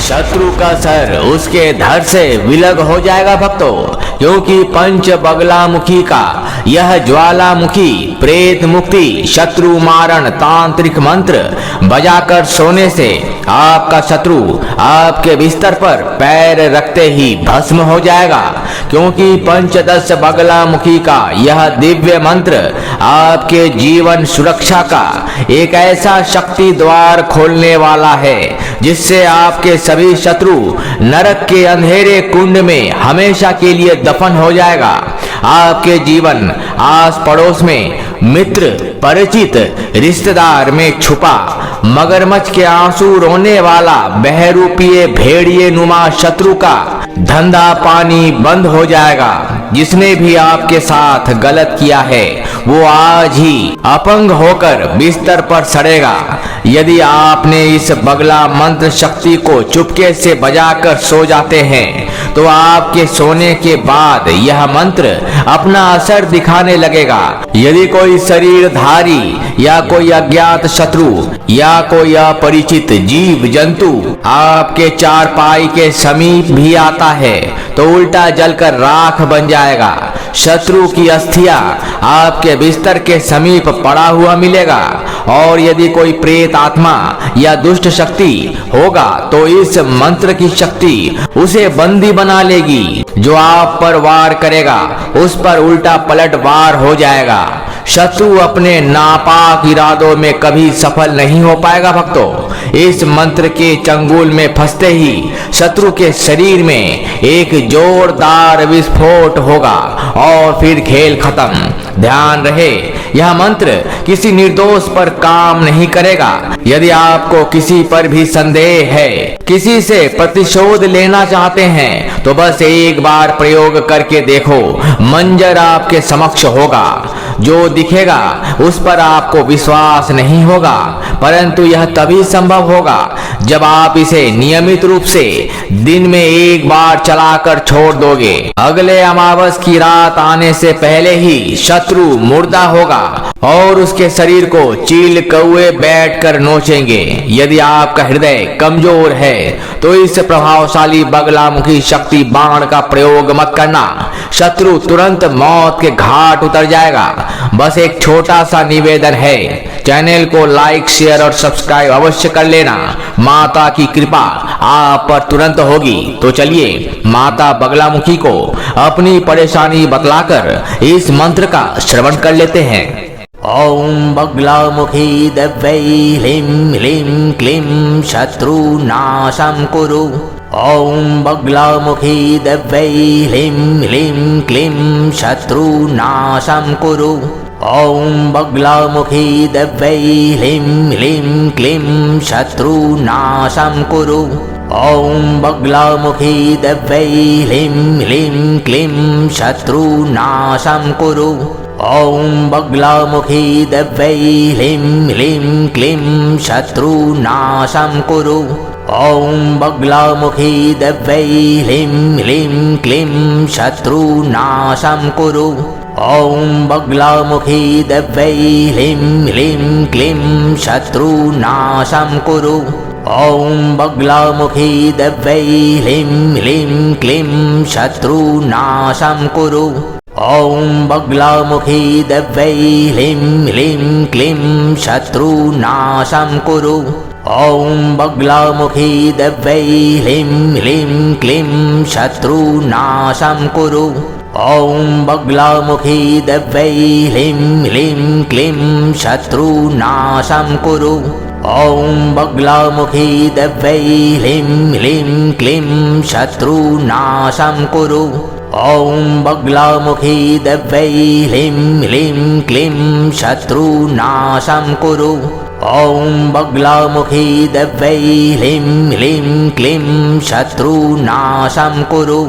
शत्रु का सर उसके धड़ से विलग हो जाएगा भक्तों, क्योंकि पंच बगलामुखी का यह ज्वालामुखी प्रेत मुक्ति शत्रु मारण तांत्रिक मंत्र बजाकर सोने से आपका शत्रु आपके बिस्तर पर पैर रखते ही भस्म हो जाएगा, क्योंकि पंचदश बगलामुखी का यह दिव्य मंत्र आपके जीवन सुरक्षा का एक ऐसा शक्ति द्वार खोलने वाला है जिससे आपके सभी शत्रु नरक के अंधेरे कुंड में हमेशा के लिए दफन हो जाएगा। आपके जीवन आस पड़ोस में मित्र परिचित रिश्तेदार में छुपा मगरमच्छ के आंसू रोने वाला बहरूपीय भेड़िए नुमा शत्रु का धंधा पानी बंद हो जाएगा। जिसने भी आपके साथ गलत किया है वो आज ही अपंग होकर बिस्तर पर सड़ेगा। यदि आपने इस बगला मंत्र शक्ति को चुपके से बजाकर सो जाते हैं तो आपके सोने के बाद यह मंत्र अपना असर दिखाने लगेगा। यदि कोई शरीरधारी या कोई अज्ञात शत्रु या कोई अपरिचित जीव जंतु आपके चारपाई के समीप भी आता है तो उल्टा जलकर राख बन जाएगा। शत्रु की अस्थियां आपके बिस्तर के समीप पड़ा हुआ मिलेगा। और यदि कोई प्रेत आत्मा या दुष्ट शक्ति होगा तो इस मंत्र की शक्ति उसे बंदी बना लेगी। जो आप पर वार करेगा उस पर उल्टा पलट वार हो जाएगा। शत्रु अपने नापाक इरादों में कभी सफल नहीं हो पाएगा भक्तों। इस मंत्र के चंगुल में फंसते ही शत्रु के शरीर में एक जोरदार विस्फोट होगा और फिर खेल खत्म। ध्यान रहे, यह मंत्र किसी निर्दोष पर काम नहीं करेगा। यदि आपको किसी पर भी संदेह है, किसी से प्रतिशोध लेना चाहते हैं तो बस एक बार प्रयोग करके देखो। मंजर आपके समक्ष होगा। जो दिखेगा उस पर आपको विश्वास नहीं होगा, परंतु यह तभी संभव होगा जब आप इसे नियमित रूप से दिन में एक बार चलाकर छोड़ दोगे। अगले अमावस की रात आने से पहले ही शत्रु मुर्दा होगा और उसके शरीर को चील कौए बैठकर नोचेंगे। यदि आपका हृदय कमजोर है तो इस प्रभावशाली बगलामुखी शक्ति बाण का प्रयोग मत करना। शत्रु तुरंत मौत के घाट उतर जाएगा। बस एक छोटा सा निवेदन है, चैनल को लाइक शेयर और सब्सक्राइब अवश्य कर लेना। माता की कृपा आप पर तुरंत होगी। तो चलिए माता बगलामुखी को अपनी परेशानी बतलाकर इस मंत्र का श्रवण कर लेते हैं। ओम बगलामुखी देव्यै ह्लीं ह्लीं क्लीं शत्रुनाशं कुरु। ओम बगलामुखी देव्यै ह्लीं ह्लीं क्लीं शत्रुनाशं कुरु। ओम बगलामुखी देव्यै ह्लीं ह्लीं क्लीं शत्रुनाशं कुरु। ओम बगलामुखी देव्यै ह्लीं ह्लीं क्लीं शत्रुनाशं कुरु। ओम बगलामुखी देव्यै ह्लीं ह्लीं क्लीं शत्रुनाशं कुरु। ओम बगलामुखी देव्यै ह्लीं ह्लीं क्लीं शत्रुनाशं कुरु। ओम बगलामुखी देव्यै ह्लीं ह्लीं क्लीं शत्रुनाशं कुरु। ओम बगलामुखी देव्यै ह्लीं ह्लीं क्लीं शत्रुनाशं कुरु। ओम बगलामुखी देव्यै ह्लीं ह्लीं क्लीं शत्रुनाशं कुरु। ओम बगलामुखी देव्यै ह्लीं ह्लीं क्लीं शत्रुनाशं कुरु। ओम बगलामुखी देव्यै ह्लीं ह्लीं क्लीं शत्रुनाशं कुरु। ओम बगलामुखी देव्यै ह्लीं ह्लीं क्लीं शत्रुनाशं कुरु। ओम बगलामुखी देव्यै ह्लीं ह्लीं क्लीं शत्रुनाशं कुरु। ओम बगलामुखी देव्यै ह्लीं ह्लीं क्लीं शत्रुनाशं कुरु।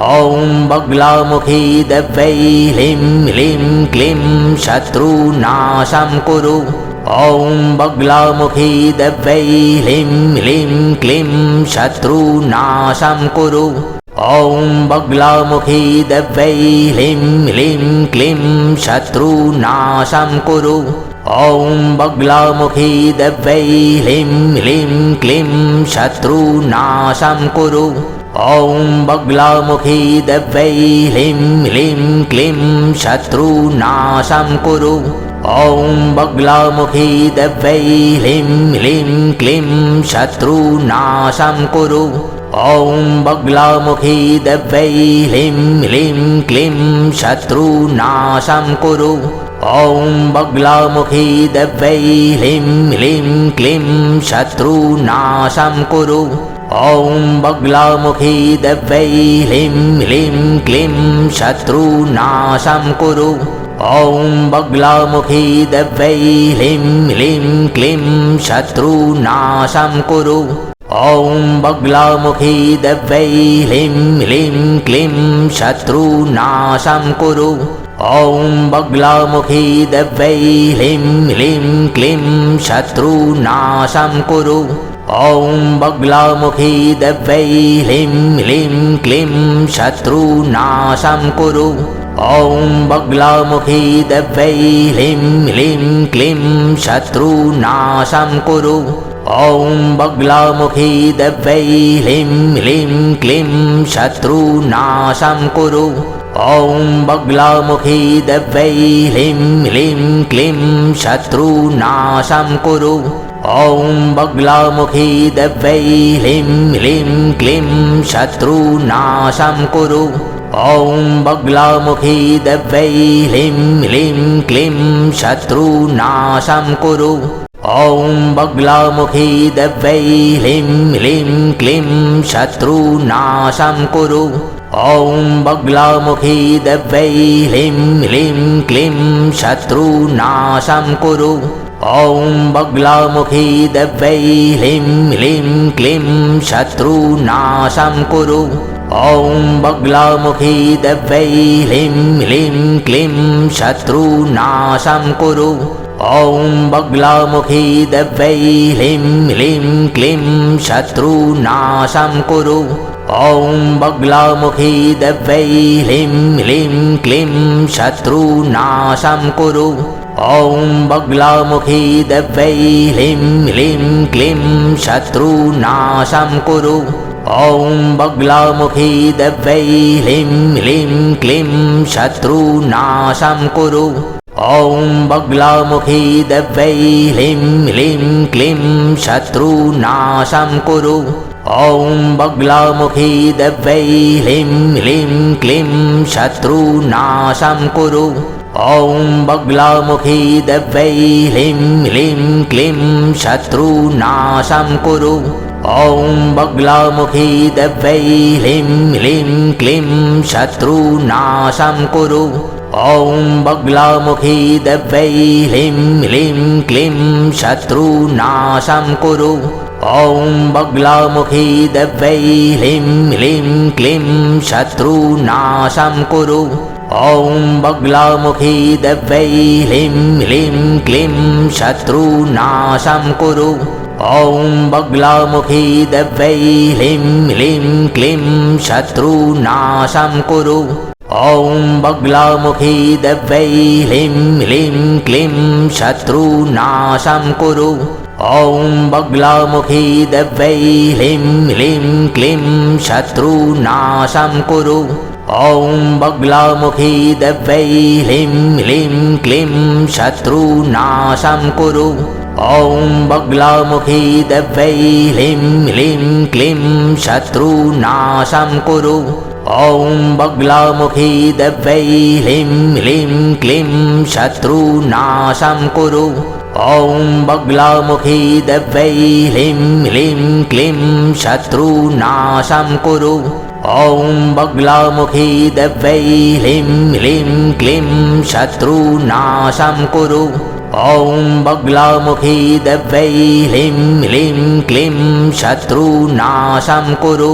ओम बगलामुखी देव्यै ह्लीं ह्लीं क्लीं शत्रुनाशं कुरु। ओम बगलामुखी देव्यै ह्लीं ह्लीं क्लीं शत्रुनाशं कुरु। ओम बगलामुखी देव्यै ह्लीं ह्लीं क्लीं शत्रुनाशं कुरु। ॐ बगलामुखी दिव्यै ह्लीं ह्लीं क्लीं शत्रुनाशं कुरु। ॐ बगलामुखी दिव्यै ह्लीं ह्लीं क्लीं शत्रुनाशं कुरु। ॐ बगलामुखी दिव्यै ह्लीं ह्लीं क्लीं शत्रुनाशं कुरु। ॐ बगलामुखी दिव्यै ह्लीं ह्लीं क्लीं शत्रुनाशं कुरु। ॐ बगलामुखी दिव्यै ह्लीं ह्लीं क्लीं शत्रुनाशं कुरु। ॐ बगलामुखी दिव्यै ह्लीं ह्लीं क्लीं शत्रुनाशं कुरु। ॐ बगलामुखी दिव्यै ह्लीं ह्लीं क्लीं शत्रुनाशं कुरु। ॐ बगलामुखी दिव्यै ह्लीं ह्लीं क्लीं शत्रुनाशं कुरु। ॐ बगलामुखी दिव्यै ह्लीं ह्लीं क्लीं शत्रुनाशं कुरु। ॐ बगलामुखी दिव्यै ह्लीं ह्लीं क्लीं शत्रुनाशं कुरु। ॐ बगलामुखी दिव्यै ह्लीं ह्लीं क्लीं शत्रुनाशं कुरु। ॐ बगलामुखी दिव्यै ह्लीं ह्लीं क्लीं शत्रुनाशं कुरु। ॐ बगलामुखी दिव्यै ह्लीं ह्लीं क्लीं शत्रुनाशं कुरु। ॐ बगलामुखी दिव्यै ह्लीं ह्लीं क्लीं शत्रुनाशं कुरु। ॐ बगलामुखी दिव्यै ह्लीं ह्लीं क्लीं शत्रुनाशं कुरु। ॐ बगलामुखी दिव्यै ह्लीं ह्लीं क्लीं शत्रुनाशं कुरु। ॐ बगलामुखी दिव्यै ह्लीं ह्लीं क्लीं शत्रुनाशं कुरु। ॐ बगलामुखी दिव्यै ह्लीं ह्लीं क्लीं शत्रुनाशं कुरु। ॐ बगलामुखी दिव्यै ह्लीं ह्लीं क्लीं शत्रुनाशं कुरु। ॐ बगलामुखी दिव्यै ह्लीं ह्लीं क्लीं शत्रुनाशं कुरु। ॐ बगलामुखी दिव्यै ह्लीं ह्लीं क्लीं शत्रुनाशं कुरु। ॐ बगलामुखी दिव्यै ह्लीं ह्लीं क्लीं शत्रुनाशं कुरु। ॐ बगलामुखी दिव्यै ह्लीं ह्लीं क्लीं शत्रुनाशं कुरु। ॐ बगलामुखी दिव्यै ह्लीं ह्लीं क्लीं शत्रुनाशं कुरु। ॐ बगलामुखी दिव्यै ह्लीं ह्लीं क्लीं शत्रुनाशं कुरु। ॐ बगलामुखी दिव्यै ह्लीं ह्लीं क्लीं शत्रुनाशं कुरु। ॐ बगलामुखी दिव्यै ह्लीं ह्लीं क्लीं शत्रुनाशं कुरु। ॐ बगलामुखी दिव्यै ह्लीं ह्लीं क्लीं शत्रुनाशं कुरु। ॐ बगलामुखी दिव्यै ह्लीं ह्लीं क्लीं शत्रुनाशं कुरु। ॐ बगलामुखी दिव्यै ह्लीं ह्लीं क्लीं शत्रुनाशं कुरु। ॐ बगलामुखी दिव्यै ह्लीं ह्लीं क्लीं शत्रुनाशं कुरु। ॐ बगलामुखी दिव्यै ह्लीं ह्लीं क्लीं शत्रुनाशं कुरु। ॐ बगलामुखी दिव्यै ह्लीं ह्लीं क्लीं शत्रुनाशं कुरु। ॐ बगलामुखी दिव्यै ह्लीं ह्लीं क्लीं शत्रुनाशं कुरु। ॐ बगलामुखी दिव्यै ह्लीं ह्लीं क्लीं शत्रुनाशं कुरु। ॐ बगलामुखी दिव्यै ह्लीं ह्लीं क्लीं शत्रुनाशं कुरु। ॐ बगलामुखी दिव्यै ह्लीं ह्लीं क्लीं शत्रुनाशं कुरु। ॐ बगलामुखी दिव्यै ह्लीं ह्लीं क्लीं शत्रुनाशं कुरु। ॐ बगलामुखी दिव्यै ह्लीं ह्लीं क्लीं शत्रुनाशं कुरु।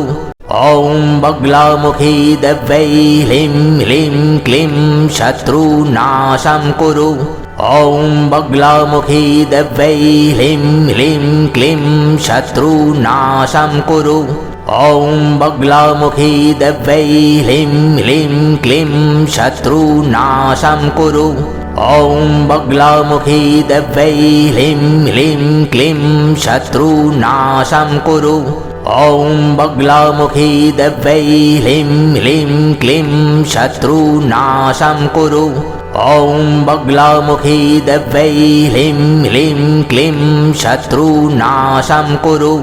ॐ बगलामुखी दिव्यै ह्लीं ह्लीं क्लीं शत्रुनाशं कुरु। ॐ बगलामुखी दिव्यै ह्लीं ह्लीं क्लीं शत्रुनाशं कुरु। ॐ बगलामुखी दिव्यै ह्लीं ह्लीं क्लीं शत्रुनाशं कुरु। ॐ बगलामुखी दिव्यै ह्लीं ह्लीं क्लीं शत्रुनाशं कुरु। ॐ बगलामुखी दिव्यै ह्लीं ह्लीं क्लीं शत्रुनाशं कुरु। ॐ बगलामुखी दिव्यै ह्लीं ह्लीं क्लीं शत्रुनाशं कुरु।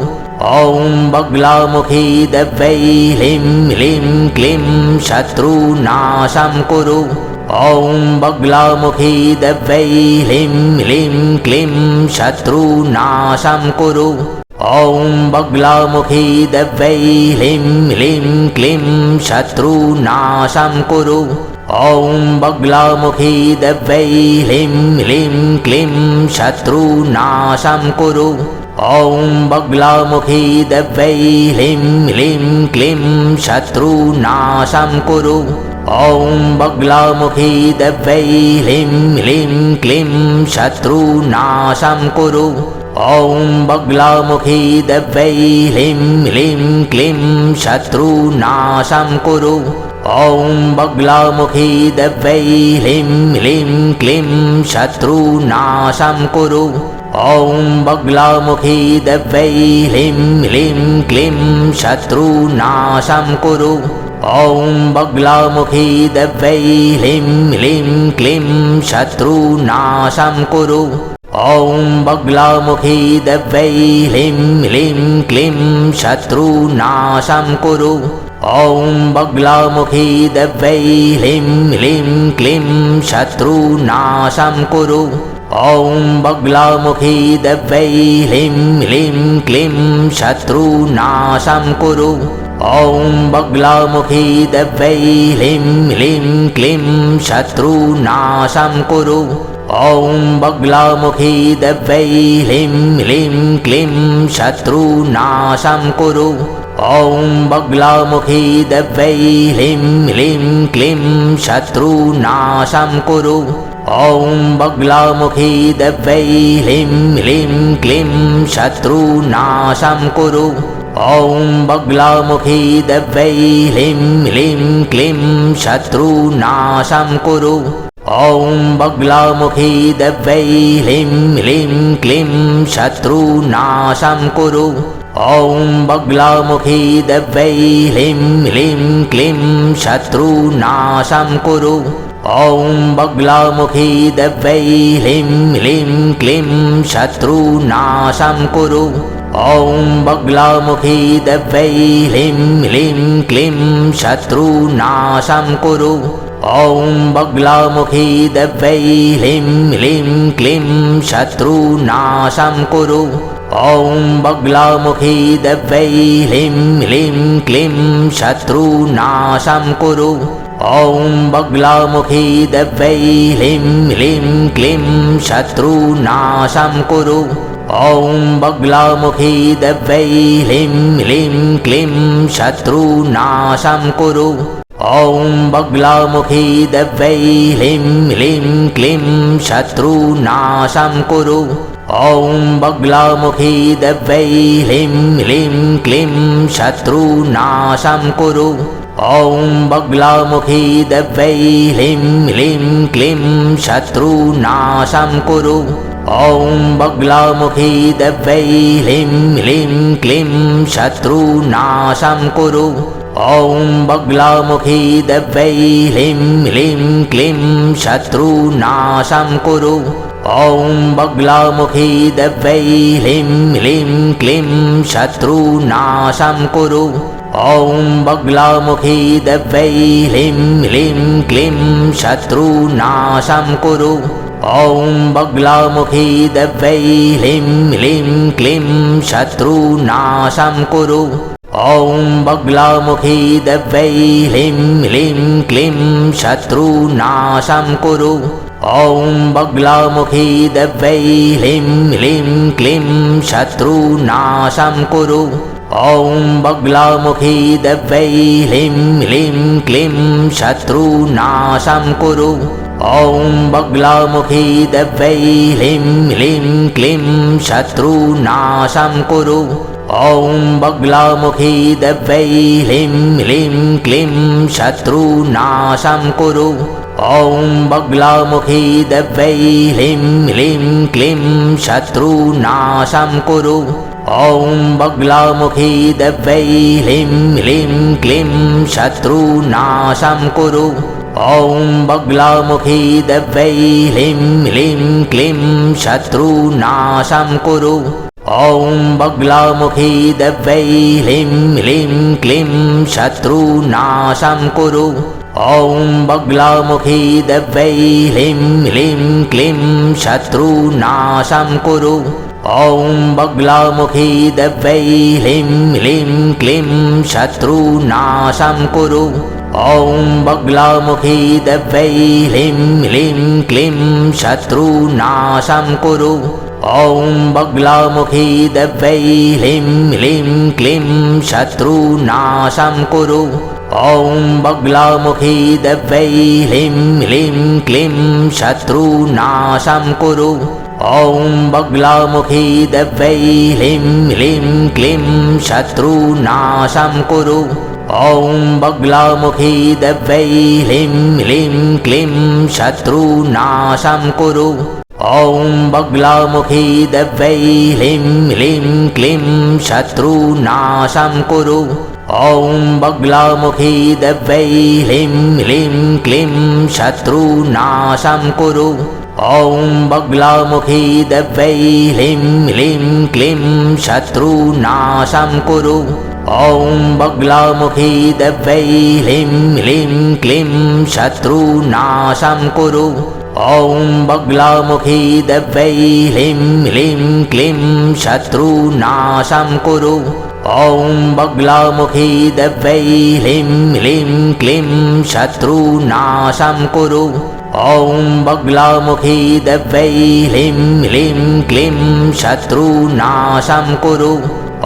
ॐ बगलामुखी दिव्यै ह्लीं ह्लीं क्लीं शत्रुनाशं कुरु। ॐ बगलामुखी दिव्यै ह्लीं ह्लीं क्लीं शत्रुनाशं कुरु। ॐ बगलामुखी दिव्यै ह्लीं ह्लीं क्लीं शत्रुनाशं कुरु। ॐ बगलामुखी दिव्यै ह्लीं ह्लीं क्लीं शत्रुनाशं कुरु। ॐ बगलामुखी दिव्यै ह्लीं ह्लीं क्लीं शत्रुनाशं कुरु। ॐ बगलामुखी दिव्यै ह्लीं ह्लीं क्लीं शत्रुनाशं कुरु। ॐ बगलामुखी दिव्यै ह्लीं ह्लीं क्लीं शत्रुनाशं कुरु। ॐ बगलामुखी दिव्यै ह्लीं ह्लीं क्लीं शत्रुनाशं कुरु। ॐ बगलामुखी दिव्यै ह्लीं ह्लीं क्लीं शत्रुनाशं कुरु। ॐ बगलामुखी दिव्यै ह्लीं ह्लीं क्लीं शत्रुनाशं कुरु। ॐ बगलामुखी दिव्यै ह्लीं ह्लीं क्लीं शत्रुनाशं कुरु। ॐ बगलामुखी दिव्यै ह्लीं ह्लीं क्लीं शत्रुनाशं कुरु। ॐ बगलामुखी दिव्यै ह्लीं ह्लीं क्लीं शत्रुनाशं कुरु। ॐ बगलामुखी दिव्यै ह्लीं ह्लीं क्लीं शत्रुनाशं कुरु। ॐ बगलामुखी दिव्यै ह्लीं ह्लीं क्लीं शत्रुनाशं कुरु। ॐ बगलामुखी दिव्यै ह्लीं ह्लीं क्लीं शत्रुनाशं कुरु। ॐ बगलामुखी दिव्यै ह्लीं ह्लीं क्लीं शत्रुनाशं कुरु। ॐ बगलामुखी दिव्यै ह्लीं ह्लीं क्लीं शत्रुनाशं कुरु। ॐ बगलामुखी दिव्यै ह्लीं ह्लीं क्लीं शत्रुनाशं कुरु। ॐ बगलामुखी दिव्यै ह्लीं ह्लीं क्लीं शत्रुनाशं कुरु। ॐ बगलामुखी दिव्यै ह्लीं ह्लीं क्लीं शत्रुनाशं कुरु। ॐ बगलामुखी दिव्यै ह्लीं ह्लीं क्लीं शत्रुनाशं कुरु। ॐ बगलामुखी दिव्यै ह्लीं ह्लीं क्लीं शत्रुनाशं कुरु। ॐ बगलामुखी दिव्यै ह्लीं ह्लीं क्लीं शत्रुनाशं कुरु। ॐ बगलामुखी दिव्यै ह्लीं ह्लीं क्लीं शत्रुनाशं कुरु। ॐ बगलामुखी दिव्यै ह्लीं ह्लीं क्लीं शत्रुनाशं कुरु। ॐ बगलामुखी दिव्यै ह्लीं ह्लीं क्लीं शत्रुनाशं कुरु। ॐ बगलामुखी दिव्यै ह्लीं ह्लीं क्लीं शत्रुनाशं कुरु। ॐ बगलामुखी दिव्यै ह्लीं ह्लीं क्लीं शत्रुनाशं कुरु। ॐ बगलामुखी दिव्यै ह्लीं ह्लीं क्लीं शत्रुनाशं कुरु। ॐ बगलामुखी दिव्यै ह्लीं ह्लीं क्लीं शत्रुनाशं कुरु। ॐ बगलामुखी दिव्यै ह्लीं ह्लीं क्लीं शत्रुनाशं कुरु। ॐ बगलामुखी दिव्यै ह्लीं ह्लीं क्लीं शत्रुनाशं कुरु। ॐ बगलामुखी दिव्यै ह्लीं ह्लीं क्लीं शत्रुनाशं कुरु। ॐ बगलामुखी दिव्यै ह्लीं ह्लीं क्लीं शत्रुनाशं कुरु। ॐ बगलामुखी दिव्यै ह्लीं ह्लीं क्लीं शत्रुनाशं कुरु। ॐ बगलामुखी दिव्यै ह्लीं ह्लीं क्लीं शत्रुनाशं कुरु। ॐ बगलामुखी दिव्यै ह्लीं ह्लीं क्लीं शत्रुनाशं कुरु। ॐ बगलामुखी दिव्यै ह्रीं ह्लीं क्लीं शत्रुनाशं कुरु। ॐ बगलामुखी दिव्यै ह्रीं ह्लीं क्लीं शत्रुनाशं कुरु। ॐ बगलामुखी दिव्यै ह्रीं ह्लीं क्लीं शत्रुनाशं कुरु। ॐ बगलामुखी दिव्यै ह्रीं ह्लीं क्लीं शत्रुनाशं कुरु। ॐ बगलामुखी दिव्यै ह्रीं ह्लीं क्लीं शत्रुनाशं कुरु। ॐ बगलामुखी दिव्यै ह्रीं ह्लीं क्लीं शत्रुनाशं कुरु। ॐ बगलामुखी दिव्यै ह्रीं ह्लीं क्लीं शत्रुनाशं कुरु। ॐ बगलामुखी दिव्यै ह्रीं ह्लीं क्लीं शत्रुनाशं कुरु। ॐ बगलामुखी दिव्यै ह्रीं ह्लीं क्लीं शत्रुनाशं कुरु। ॐ बगलामुखी दिव्यै ह्रीं ह्लीं क्लीं शत्रुनाशं कुरु। ॐ बगलामुखी दिव्यै ह्रीं ह्लीं क्लीं शत्रुनाशं कुरु। ॐ बगलामुखी दिव्यै ह्रीं ह्लीं क्लीं शत्रुनाशं कुरु। ॐ बगलामुखी दिव्यै ह्रीं ह्लीं क्लीं शत्रुनाशं कुरु। ॐ बगलामुखी दिव्यै ह्रीं ह्लीं क्लीं शत्रुनाशं कुरु। ॐ बगलामुखी दिव्यै ह्रीं ह्लीं क्लीं शत्रुनाशं कुरु। ॐ बगलामुखी दिव्यै ह्रीं ह्लीं क्लीं शत्रुनाशं कुरु। ॐ बगलामुखी दिव्यै ह्रीं ह्लीं क्लीं शत्रुनाशं कुरु। ॐ बगलामुखी दिव्यै ह्रीं ह्लीं क्लीं शत्रुनाशं कुरु। ॐ बगलामुखी दिव्यै ह्रीं ह्लीं क्लीं शत्रुनाशं कुरु।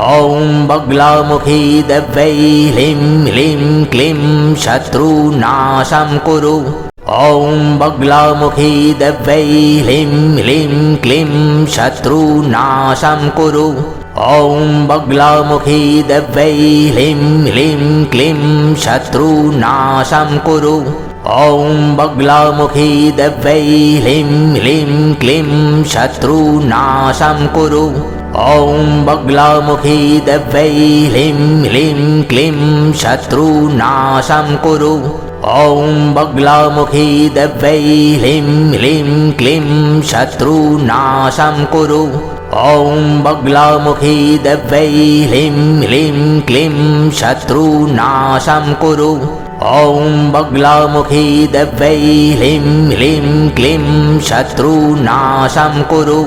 ॐ बगलामुखी दिव्यै ह्रीं ह्लीं क्लीं शत्रुनाशं कुरु। ॐ बगलामुखी दिव्यै ह्रीं ह्लीं क्लीं शत्रुनाशं कुरु। ॐ बगलामुखी दिव्यै ह्रीं ह्लीं क्लीं शत्रुनाशं कुरु। ॐ बगलामुखी दिव्यै ह्रीं ह्लीं क्लीं शत्रुनाशं कुरु। ॐ बगलामुखी दिव्यै ह्रीं ह्लीं क्लीं शत्रुनाशं कुरु। ॐ बगलामुखी दिव्यै ह्रीं ह्लीं क्लीं शत्रुनाशं कुरु। ॐ बगलामुखी दिव्यै ह्रीं ह्लीं क्लीं शत्रुनाशं कुरु। ॐ बगलामुखी दिव्यै ह्रीं ह्लीं क्लीं शत्रुनाशं कुरु।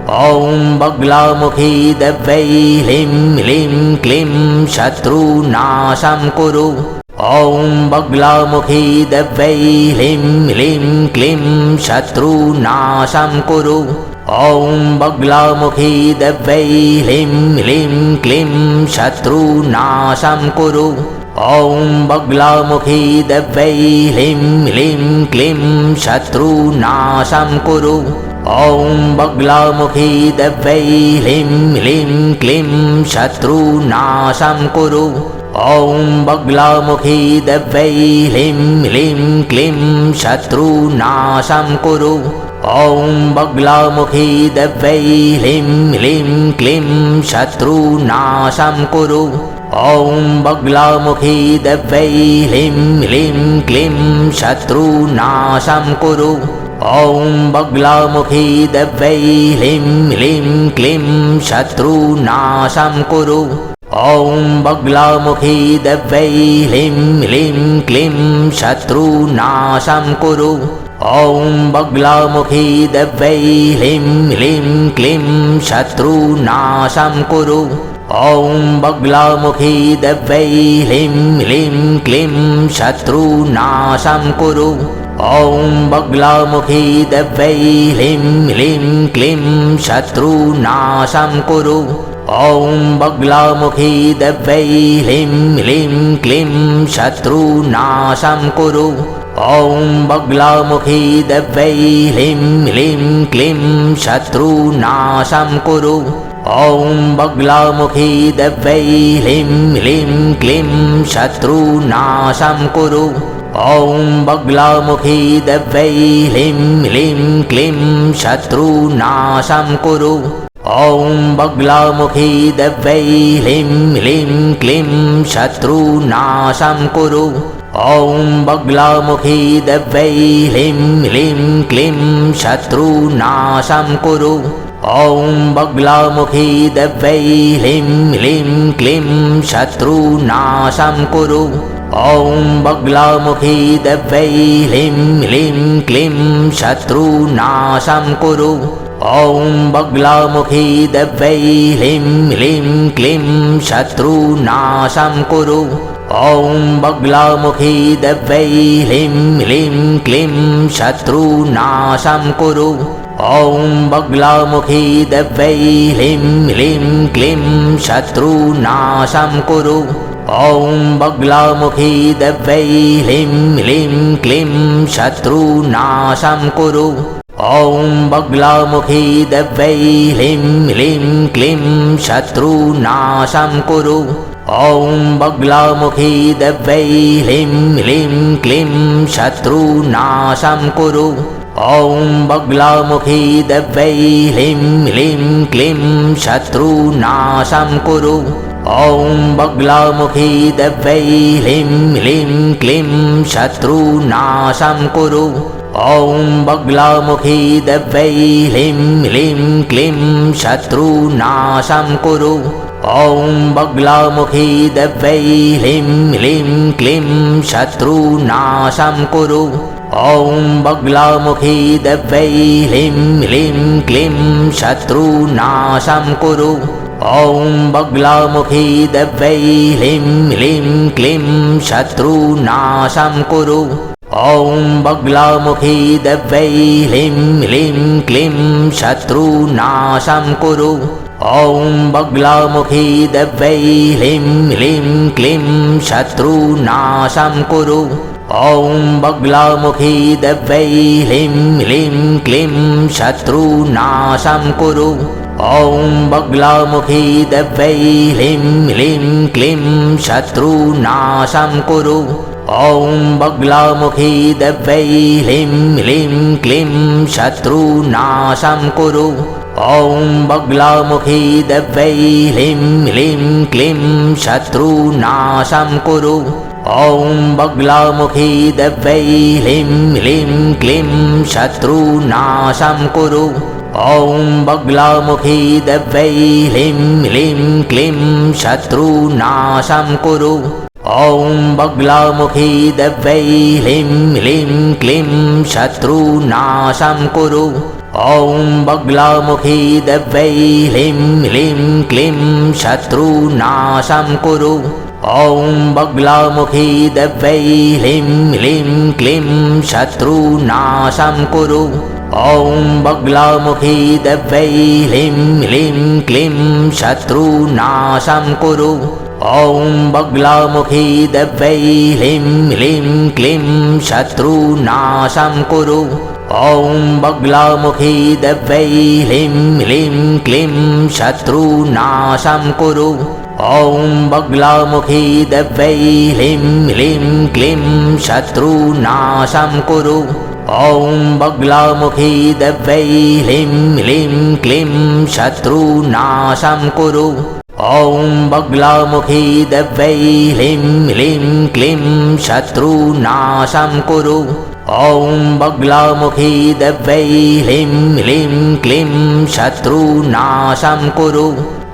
ॐ बगलामुखी दिव्यै ह्रीं ह्लीं क्लीं शत्रुनाशं कुरु। ॐ बगलामुखी दिव्यै ह्रीं ह्लीं क्लीं शत्रुनाशं कुरु। ॐ बगलामुखी दिव्यै ह्रीं ह्लीं क्लीं शत्रुनाशं कुरु। ॐ बगलामुखी दिव्यै ह्रीं ह्लीं क्लीं शत्रुनाशं कुरु। ॐ बगलामुखी दिव्यै ह्रीं ह्लीं क्लीं शत्रुनाशं कुरु। ॐ बगलामुखी दिव्यै ह्रीं ह्लीं क्लीं शत्रुनाशं कुरु। ॐ बगलामुखी दिव्यै ह्रीं ह्लीं क्लीं शत्रुनाशं कुरु। ॐ बगलामुखी दिव्यै ह्रीं ह्लीं क्लीं शत्रुनाशं कुरु। ॐ बगलामुखी दिव्यै ह्रीं ह्लीं क्लीं शत्रुनाशं कुरु। ॐ बगलामुखी दिव्यै ह्रीं ह्लीं क्लीं शत्रुनाशं कुरु। ॐ बगलामुखी दिव्यै ह्रीं ह्लीं क्लीं शत्रुनाशं कुरु। ॐ बगलामुखी दिव्यै ह्रीं ह्लीं क्लीं शत्रुनाशं कुरु। ॐ बगलामुखी दिव्यै ह्रीं ह्लीं क्लीं शत्रुनाशं कुरु। ॐ बगलामुखी दिव्यै ह्रीं ह्लीं क्लीं शत्रुनाशं कुरु। ॐ बगलामुखी दिव्यै ह्रीं ह्लीं क्लीं शत्रुनाशं कुरु। ॐ बगलामुखी दिव्यै ह्रीं ह्लीं क्लीं शत्रुनाशं कुरु। ॐ बगलामुखी दिव्यै ह्रीं ह्लीं क्लीं शत्रुनाशं कुरु। ॐ बगलामुखी दिव्यै ह्रीं ह्लीं क्लीं शत्रुनाशं कुरु। ॐ बगलामुखी दिव्यै ह्रीं ह्लीं क्लीं शत्रुनाशं कुरु। ॐ बगलामुखी दिव्यै ह्रीं ह्लीं क्लीं शत्रुनाशं कुरु। ॐ बगलामुखी दिव्यै ह्रीं ह्लीं क्लीं शत्रुनाशं कुरु। ॐ बगलामुखी दिव्यै ह्रीं ह्लीं क्लीं शत्रुनाशं कुरु। ॐ बगलामुखी दिव्यै ह्रीं ह्लीं क्लीं शत्रुनाशं कुरु। ॐ बगलामुखी दिव्यै ह्रीं ह्लीं क्लीं शत्रुनाशं कुरु। ॐ बगलामुखी दिव्यै ह्रीं ह्लीं क्लीं शत्रुनाशं कुरु। ॐ बगलामुखी दिव्यै ह्रीं ह्लीं क्लीं शत्रुनाशं कुरु। ॐ बगलामुखी दिव्यै ह्रीं ह्लीं क्लीं शत्रुनाशं कुरु। ॐ बगलामुखी दिव्यै ह्रीं ह्लीं क्लीं शत्रुनाशं कुरु। ॐ बगलामुखी दिव्यै ह्रीं ह्लीं क्लीं शत्रुनाशं कुरु। ॐ बगलामुखी दिव्यै ह्रीं ह्लीं क्लीं शत्रुनाशं कुरु। ॐ बगलामुखी दिव्यै ह्रीं ह्लीं क्लीं शत्रुनाशं कुरु। ॐ बगलामुखी दिव्यै ह्रीं ह्लीं क्लीं शत्रुनाशं कुरु। ॐ बगलामुखी दिव्यै ह्रीं ह्लीं क्लीं शत्रुनाशं कुरु। ॐ बगलामुखी दिव्यै ह्रीं ह्लीं क्लीं शत्रुनाशं कुरु। ॐ बगलामुखी दिव्यै ह्रीं ह्लीं क्लीं शत्रुनाशं कुरु। ॐ बगलामुखी दिव्यै ह्रीं ह्लीं क्लीं शत्रुनाशं कुरु। ॐ बगलामुखी दिव्यै ह्रीं ह्लीं क्लीं शत्रुनाशं कुरु। ॐ बगलामुखी दिव्यै ह्रीं ह्लीं क्लीं शत्रुनाशं कुरु। ॐ बगलामुखी दिव्यै ह्रीं ह्लीं क्लीं शत्रुनाशं कुरु। ॐ बगलामुखी दिव्यै ह्रीं ह्लीं क्लीं शत्रुनाशं कुरु। ॐ बगलामुखी दिव्यै ह्रीं ह्लीं क्लीं शत्रुनाशं कुरु। ॐ बगलामुखी दिव्यै ह्रीं ह्लीं क्लीं शत्रुनाशं कुरु। ॐ बगलामुखी दिव्यै ह्रीं ह्लीं क्लीं शत्रुनाशं कुरु। ॐ बगलामुखी दिव्यै ह्रीं ह्लीं क्लीं शत्रुनाशं कुरु। ॐ बगलामुखी दिव्यै ह्रीं ह्लीं क्लीं शत्रुनाशं कुरु। ॐ बगलामुखी दिव्यै ह्रीं ह्लीं क्लीं शत्रुनाशं कुरु। ॐ बगलामुखी दिव्यै ह्रीं ह्लीं क्लीं शत्रुनाशं कुरु। ॐ बगलामुखी दिव्यै ह्रीं ह्लीं क्लीं शत्रुनाशं कुरु। ॐ बगलामुखी दिव्यै ह्रीं ह्लीं क्लीं शत्रुनाशं कुरु। ॐ बगलामुखी दिव्यै ह्रीं ह्लीं क्लीं शत्रुनाशं कुरु। ॐ बगलामुखी दिव्यै ह्रीं ह्लीं क्लीं शत्रुनाशं कुरु।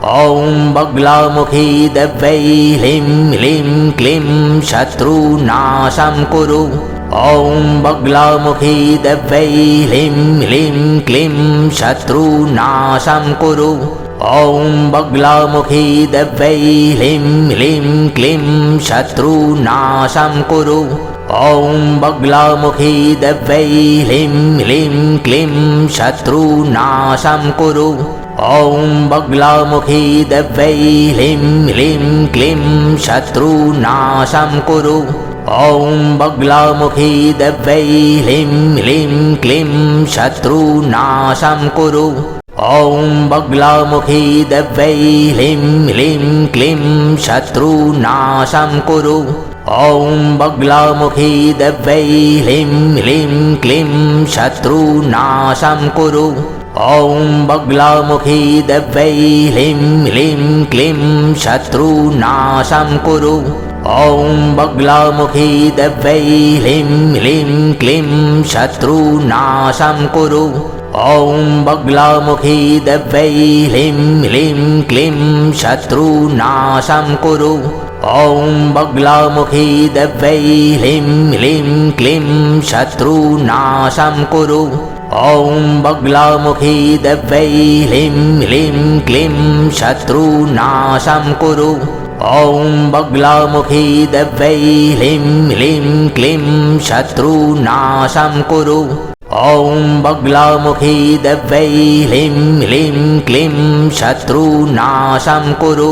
ॐ बगलामुखी दिव्यै ह्रीं ह्लीं क्लीं शत्रुनाशं कुरु। ॐ बगलामुखी दिव्यै ह्रीं ह्लीं क्लीं शत्रुनाशं कुरु। ॐ बगलामुखी दिव्यै ह्रीं ह्लीं क्लीं शत्रुनाशं कुरु। ॐ बगलामुखी दिव्यै ह्रीं ह्लीं क्लीं शत्रुनाशं कुरु। ॐ बगलामुखी दिव्यै ह्रीं ह्लीं क्लीं शत्रुनाशं कुरु। ॐ बगलामुखी दिव्यै ह्रीं ह्लीं क्लीं शत्रुनाशं कुरु। ॐ बगलामुखी दिव्यै ह्लीं ह्लीं क्लीं शत्रुनाशं कुरु। ॐ बगलामुखी दिव्यै ह्लीं ह्लीं क्लीं शत्रुनाशं कुरु। ॐ बगलामुखी दिव्यै ह्लीं ह्लीं क्लीं शत्रुनाशं कुरु। ॐ बगलामुखी दिव्यै ह्लीं ह्लीं क्लीं शत्रुनाशं कुरु। ॐ बगलामुखी दिव्यै ह्लीं ह्लीं क्लीं शत्रुनाशं कुरु। ॐ बगलामुखी दिव्यै ह्लीं ह्लीं क्लीं शत्रुनाशं कुरु। ॐ बगलामुखी दिव्यै ह्लीं ह्लीं क्लीं शत्रुनाशं कुरु। ॐ बगलामुखी दिव्यै ह्लीं ह्लीं क्लीं शत्रुनाशं कुरु। ॐ बगलामुखी दिव्यै ह्लीं ह्लीं क्लीं शत्रुनाशं कुरु।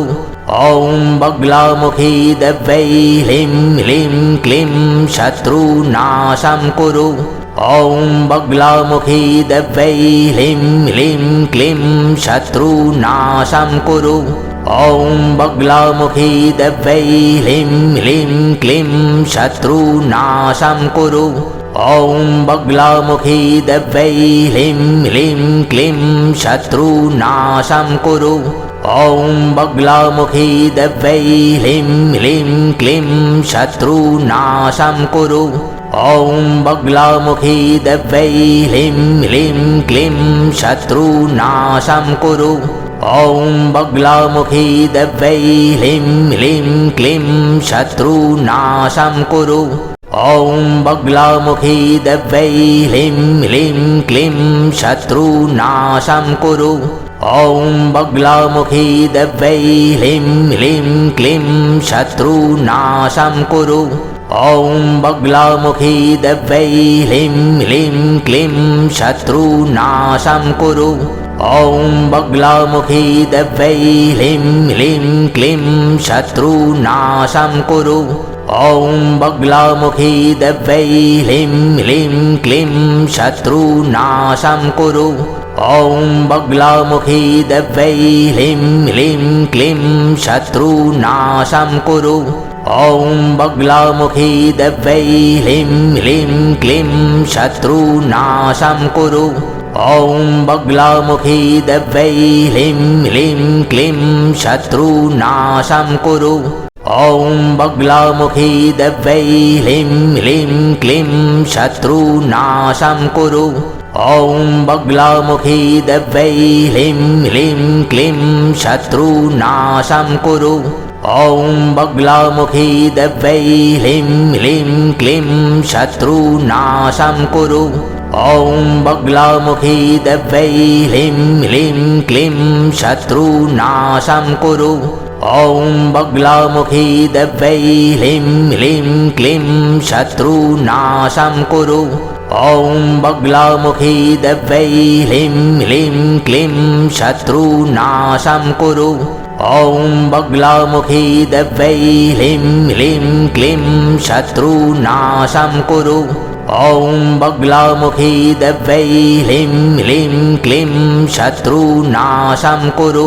ॐ बगलामुखी दिव्यै ह्लीं ह्लीं क्लीं शत्रुनाशं कुरु। ॐ बगलामुखी दिव्यै ह्लीं ह्लीं क्लीं शत्रुनाशं कुरु। ॐ बगलामुखी दिव्यै ह्लीं ह्लीं क्लीं शत्रुनाशं कुरु। ॐ बगलामुखी दिव्यै ह्लीं ह्लीं क्लीं शत्रुनाशं कुरु। ॐ बगलामुखी दिव्यै ह्लीं ह्लीं क्लीं शत्रुनाशं कुरु। ॐ बगलामुखी दिव्यै ह्लीं ह्लीं क्लीं शत्रुनाशं कुरु। ॐ बगलामुखी दिव्यै ह्लीं ह्लीं क्लीं शत्रुनाशं कुरु। ॐ बगलामुखी दिव्यै ह्लीं ह्लीं क्लीं शत्रुनाशं कुरु। ॐ बगलामुखी दिव्यै ह्लीं ह्लीं क्लीं शत्रुनाशं कुरु। ॐ बगलामुखी दिव्यै ह्लीं ह्लीं क्लीं शत्रुनाशं कुरु। ॐ बगलामुखी दिव्यै ह्लीं ह्लीं क्लीं शत्रुनाशं कुरु। ॐ बगलामुखी दिव्यै ह्लीं ह्लीं क्लीं शत्रुनाशं कुरु। ॐ बगलामुखी दिव्यै ह्लीं ह्लीं क्लीं शत्रुनाशं कुरु। ॐ बगलामुखी दिव्यै ह्लीं ह्लीं क्लीं शत्रुनाशं कुरु। ॐ बगलामुखी दिव्यै ह्लीं ह्लीं क्लीं शत्रुनाशं कुरु। ॐ बगलामुखी दिव्यै ह्लीं ह्लीं क्लीं शत्रुनाशं कुरु। ॐ बगलामुखी दिव्यै ह्लीं ह्लीं क्लीं शत्रुनाशं कुरु। ॐ बगलामुखी दिव्यै ह्लीं ह्लीं क्लीं शत्रुनाशं कुरु। ॐ बगलामुखी दिव्यै ह्लीं ह्लीं क्लीं शत्रुनाशं कुरु। ॐ बगलामुखी दिव्यै ह्लीं ह्लीं क्लीं शत्रुनाशं कुरु। ॐ बगलामुखी दिव्यै ह्लीं ह्लीं क्लीं शत्रुनाशं कुरु। ॐ बगलामुखी दिव्यै ह्लीं ह्लीं क्लीं शत्रुनाशं कुरु। ॐ बगलामुखी दिव्यै ह्लीं ह्लीं क्लीं शत्रुनाशं कुरु।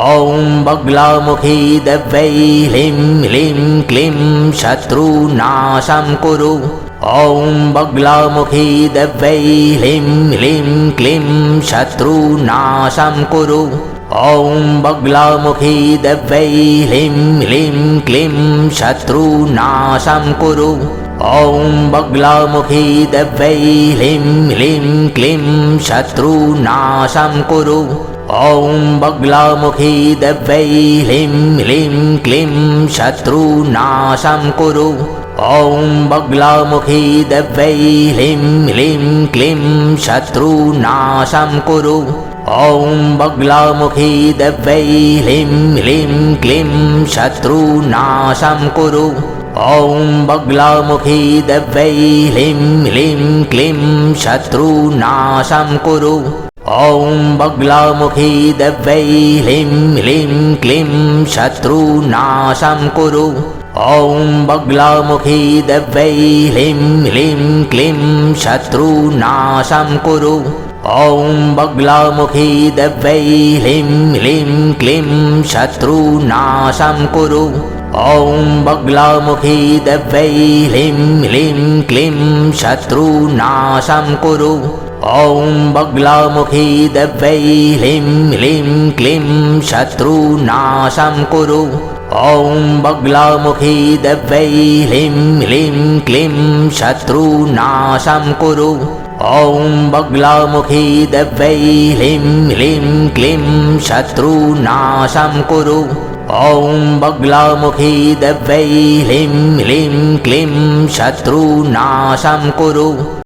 ॐ बगलामुखी दिव्यै ह्लीं ह्लीं क्लीं शत्रुनाशं कुरु। ॐ बगलामुखी दिव्यै ह्लीं ह्लीं क्लीं शत्रुनाशं कुरु। ॐ बगलामुखी दिव्यै ह्लीं ह्लीं क्लीं शत्रुनाशं कुरु। ॐ बगलामुखी दिव्यै ह्लीं ह्लीं क्लीं शत्रुनाशं कुरु। ॐ बगलामुखी दिव्यै ह्लीं ह्लीं क्लीं शत्रुनाशं कुरु। ॐ बगलामुखी दिव्यै ह्लीं ह्लीं क्लीं शत्रुनाशं कुरु। ॐ बगलामुखी दिव्यै ह्लीं ह्लीं क्लीं शत्रुनाशं कुरु। ॐ बगलामुखी दिव्यै ह्लीं ह्लीं क्लीं शत्रुनाशं कुरु। ॐ बगलामुखी दिव्यै ह्लीं ह्लीं क्लीं शत्रुनाशं कुरु। ॐ बगलामुखी दिव्यै ह्लीं ह्लीं क्लीं शत्रुनाशं कुरु। ॐ बगलामुखी दिव्यै ह्लीं ह्लीं क्लीं शत्रुनाशं कुरु। ॐ बगलामुखी दिव्यै ह्लीं ह्लीं क्लीं शत्रुनाशं कुरु। ॐ बगलामुखी दिव्यै ह्लीं ह्लीं क्लीं शत्रुनाशं कुरु। ॐ बगलामुखी दिव्यै ह्लीं ह्लीं क्लीं शत्रुनाशं कुरु। ॐ बगलामुखी दिव्यै ह्लीं ह्लीं क्लीं शत्रुनाशं कुरु। ॐ बगलामुखी दिव्यै ह्लीं ह्लीं क्लीं शत्रुनाशं कुरु।